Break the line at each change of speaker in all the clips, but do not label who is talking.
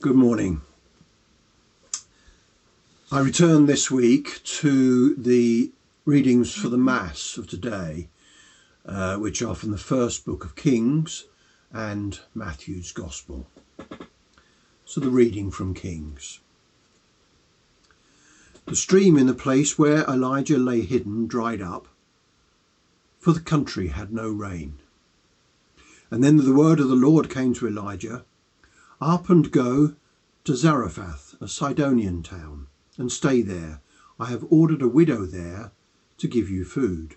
Good morning. I return this week to the readings for the Mass of today, which are from the first book of Kings and Matthew's Gospel. So the reading from Kings. The stream in the place where Elijah lay hidden dried up, for the country had no rain. And then the word of the Lord came to Elijah, "Up and go to Zarephath, a Sidonian town, and stay there. I have ordered a widow there to give you food."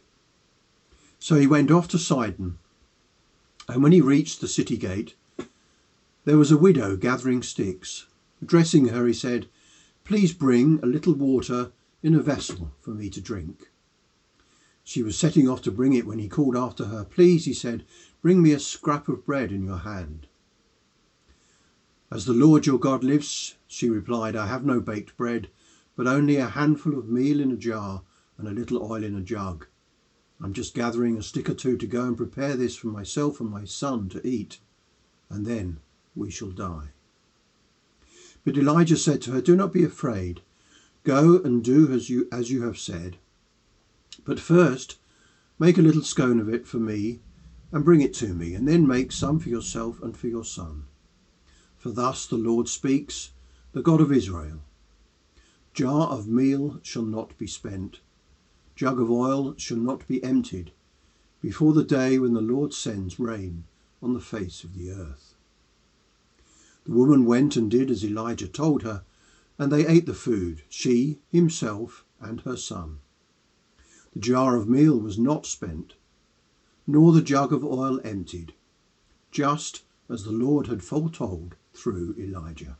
So he went off to Sidon, and when he reached the city gate, there was a widow gathering sticks. Addressing her, he said, "Please bring a little water in a vessel for me to drink." She was setting off to bring it when he called after her. "Please," he said, "bring me a scrap of bread in your hand." "As the Lord your God lives," she replied, "I have no baked bread, but only a handful of meal in a jar and a little oil in a jug. I'm just gathering a stick or two to go and prepare this for myself and my son to eat, and then we shall die." But Elijah said to her, "Do not be afraid. Go and do as you have said. But first, make a little scone of it for me and bring it to me, and then make some for yourself and for your son. For thus the Lord speaks, the God of Israel. Jar of meal shall not be spent, jug of oil shall not be emptied, before the day when the Lord sends rain on the face of the earth." The woman went and did as Elijah told her, and they ate the food, she, himself, and her son. The jar of meal was not spent, nor the jug of oil emptied, just as the Lord had foretold through Elijah.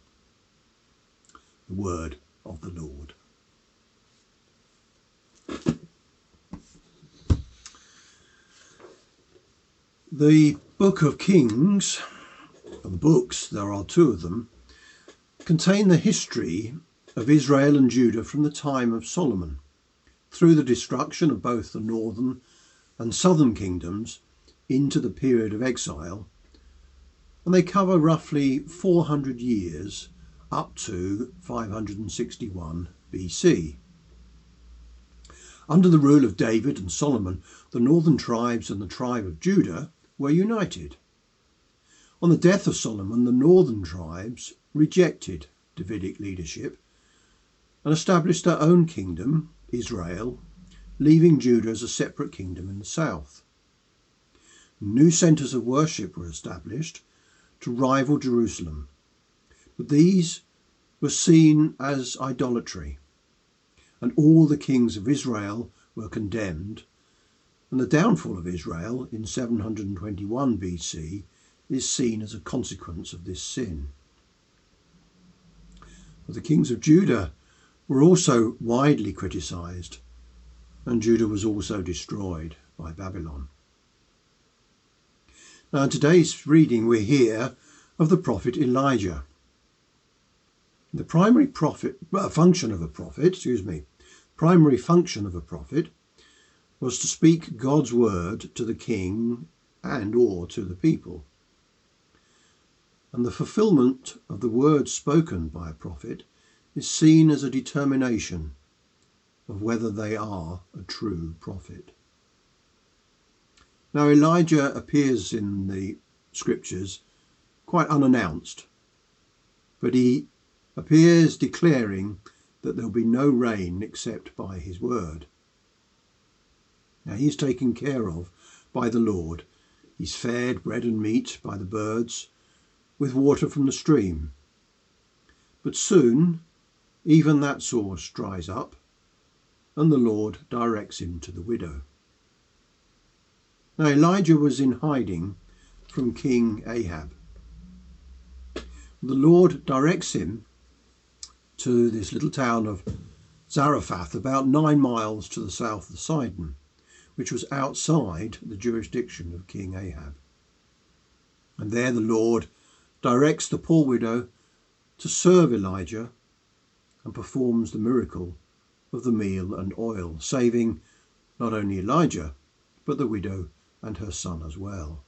The word of the Lord. The book of Kings, and books, there are two of them, contain the history of Israel and Judah from the time of Solomon, through the destruction of both the northern and southern kingdoms into the period of exile, and they cover roughly 400 years up to 561 BC. Under the rule of David and Solomon, the northern tribes and the tribe of Judah were united. On the death of Solomon, the northern tribes rejected Davidic leadership and established their own kingdom, Israel, leaving Judah as a separate kingdom in the south. New centres of worship were established to rival Jerusalem, but these were seen as idolatry, and all the kings of Israel were condemned, and the downfall of Israel in 721 BC is seen as a consequence of this sin. But the kings of Judah were also widely criticised, and Judah was also destroyed by Babylon. Now in today's reading we hear of the prophet Elijah. The primary function of a prophet was to speak God's word to the king and or to the people. And the fulfillment of the words spoken by a prophet is seen as a determination of whether they are a true prophet. Now Elijah appears in the scriptures quite unannounced, but he appears declaring that there will be no rain except by his word. Now he's taken care of by the Lord. He's fed bread and meat by the birds with water from the stream. But soon even that source dries up, and the Lord directs him to the widow. Now Elijah was in hiding from King Ahab. The Lord directs him to this little town of Zarephath, about 9 miles to the south of Sidon, which was outside the jurisdiction of King Ahab. And there the Lord directs the poor widow to serve Elijah and performs the miracle of the meal and oil, saving not only Elijah, but the widow and her son as well.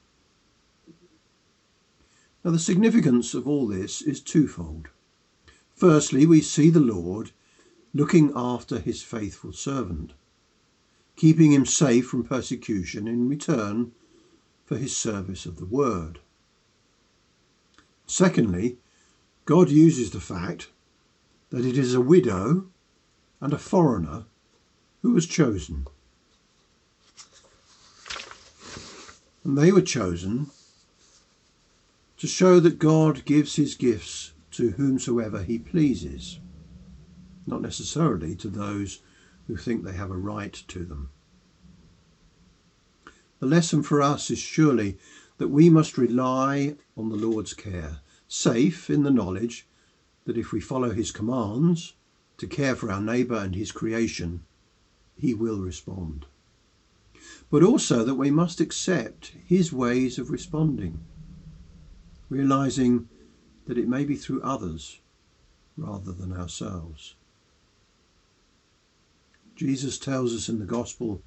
Now, the significance of all this is twofold. Firstly, we see the Lord looking after his faithful servant, keeping him safe from persecution in return for his service of the word. Secondly, God uses the fact that it is a widow and a foreigner who was chosen. And they were chosen to show that God gives his gifts to whomsoever he pleases, not necessarily to those who think they have a right to them. The lesson for us is surely that we must rely on the Lord's care, safe in the knowledge that if we follow his commands to care for our neighbour and his creation, he will respond. But also that we must accept his ways of responding, realising that it may be through others rather than ourselves. Jesus tells us in the Gospel,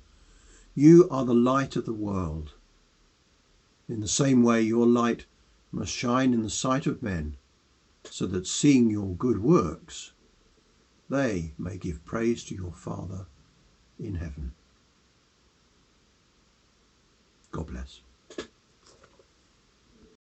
"You are the light of the world. In the same way your light must shine in the sight of men, so that seeing your good works, they may give praise to your Father in heaven." God bless.